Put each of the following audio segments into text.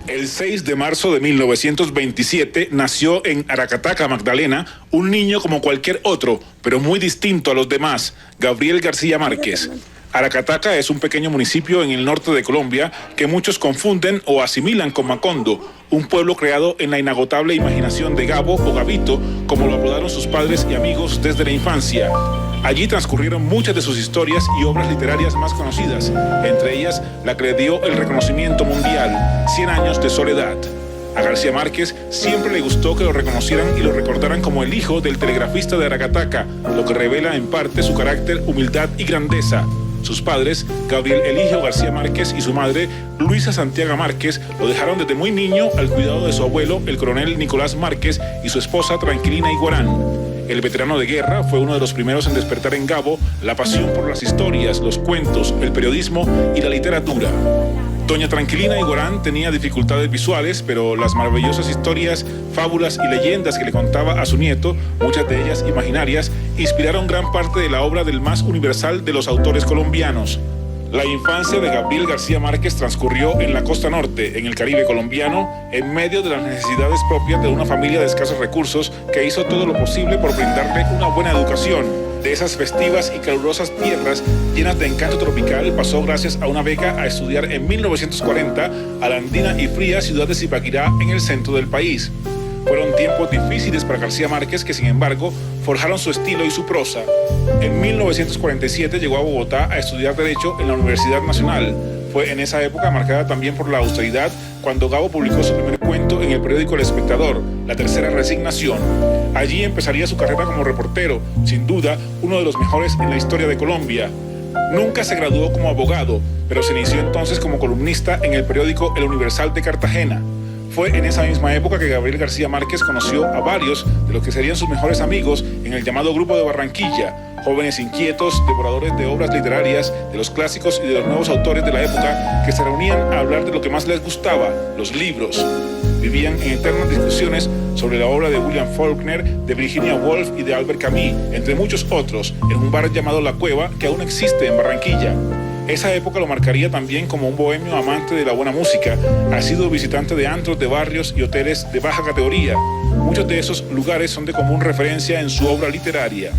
El 6 de marzo de 1927 nació en Aracataca, Magdalena, un niño como cualquier otro, pero muy distinto a los demás, Gabriel García Márquez. Aracataca es un pequeño municipio en el norte de Colombia que muchos confunden o asimilan con Macondo, un pueblo creado en la inagotable imaginación de Gabo o Gabito, como lo apodaron sus padres y amigos desde la infancia. Allí transcurrieron muchas de sus historias y obras literarias más conocidas, entre ellas la que le dio el reconocimiento mundial, 100 años de soledad. A García Márquez siempre le gustó que lo reconocieran y lo recordaran como el hijo del telegrafista de Aracataca, lo que revela en parte su carácter, humildad y grandeza. Sus padres, Gabriel Eligio García Márquez y su madre, Luisa Santiago Márquez, lo dejaron desde muy niño al cuidado de su abuelo, el coronel Nicolás Márquez, y su esposa Tranquilina Iguarán. El veterano de guerra fue uno de los primeros en despertar en Gabo la pasión por las historias, los cuentos, el periodismo y la literatura. Doña Tranquilina Iguarán tenía dificultades visuales, pero las maravillosas historias, fábulas y leyendas que le contaba a su nieto, muchas de ellas imaginarias, inspiraron gran parte de la obra del más universal de los autores colombianos. La infancia de Gabriel García Márquez transcurrió en la costa norte, en el Caribe colombiano, en medio de las necesidades propias de una familia de escasos recursos que hizo todo lo posible por brindarle una buena educación. De esas festivas y calurosas tierras llenas de encanto tropical, pasó gracias a una beca a estudiar en 1940 a la andina y fría ciudad de Zipaquirá en el centro del país. Fueron tiempos difíciles para García Márquez que, sin embargo, forjaron su estilo y su prosa. En 1947 llegó a Bogotá a estudiar Derecho en la Universidad Nacional. Fue en esa época, marcada también por la austeridad, cuando Gabo publicó su primer cuento en el periódico El Espectador, La Tercera Resignación. Allí empezaría su carrera como reportero, sin duda uno de los mejores en la historia de Colombia. Nunca se graduó como abogado, pero se inició entonces como columnista en el periódico El Universal de Cartagena. Fue en esa misma época que Gabriel García Márquez conoció a varios de los que serían sus mejores amigos en el llamado Grupo de Barranquilla, jóvenes inquietos, devoradores de obras literarias, de los clásicos y de los nuevos autores de la época, que se reunían a hablar de lo que más les gustaba, los libros. Vivían en eternas discusiones sobre la obra de William Faulkner, de Virginia Woolf y de Albert Camus, entre muchos otros, en un bar llamado La Cueva, que aún existe en Barranquilla. Esa época lo marcaría también como un bohemio amante de la buena música. Ha sido visitante de antros de barrios y hoteles de baja categoría. Muchos de esos lugares son de común referencia en su obra literaria.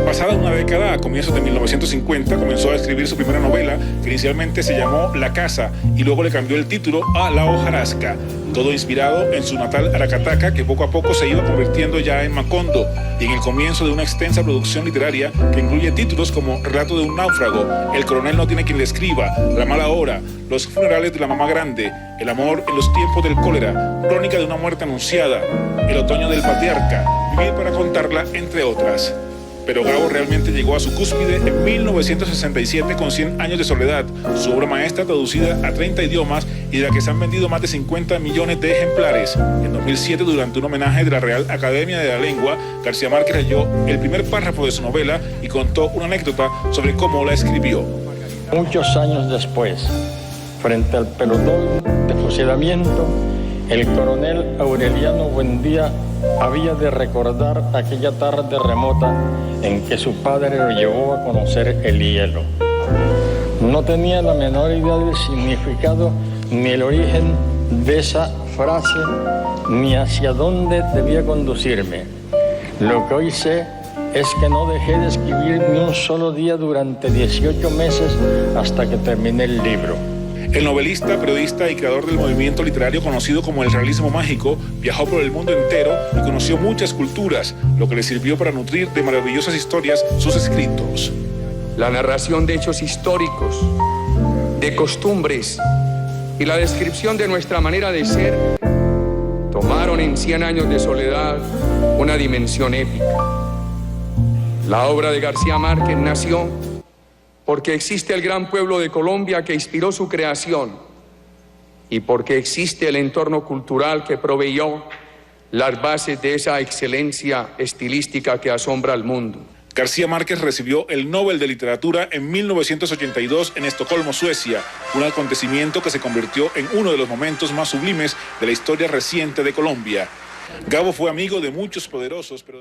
Pasada una década, a comienzos de 1950, comenzó a escribir su primera novela, que inicialmente se llamó La Casa, y luego le cambió el título a La Hojarasca, todo inspirado en su natal Aracataca, que poco a poco se iba convirtiendo ya en Macondo, y en el comienzo de una extensa producción literaria que incluye títulos como Relato de un náufrago, El coronel no tiene quien le escriba, La mala hora, Los funerales de la mamá grande, El amor en los tiempos del cólera, Crónica de una muerte anunciada, El otoño del patriarca, Vivir para contarla, entre otras. Pero Gabo realmente llegó a su cúspide en 1967 con 100 años de soledad, su obra maestra traducida a 30 idiomas y de la que se han vendido más de 50 millones de ejemplares. En 2007, durante un homenaje de la Real Academia de la Lengua, García Márquez leyó el primer párrafo de su novela y contó una anécdota sobre cómo la escribió. Muchos años después, frente al pelotón de fusilamiento, el coronel Aureliano Buendía había de recordar aquella tarde remota en que su padre lo llevó a conocer el hielo. No tenía la menor idea del significado ni el origen de esa frase, ni hacia dónde debía conducirme. Lo que hoy sé es que no dejé de escribir ni un solo día durante 18 meses hasta que terminé el libro. El novelista, periodista y creador del movimiento literario conocido como el realismo mágico, viajó por el mundo entero y conoció muchas culturas, lo que le sirvió para nutrir de maravillosas historias sus escritos. La narración de hechos históricos, de costumbres y la descripción de nuestra manera de ser tomaron en 100 años de soledad una dimensión épica. La obra de García Márquez nació porque existe el gran pueblo de Colombia que inspiró su creación y porque existe el entorno cultural que proveyó las bases de esa excelencia estilística que asombra al mundo. García Márquez recibió el Nobel de Literatura en 1982 en Estocolmo, Suecia, un acontecimiento que se convirtió en uno de los momentos más sublimes de la historia reciente de Colombia. Gabo fue amigo de muchos poderosos, pero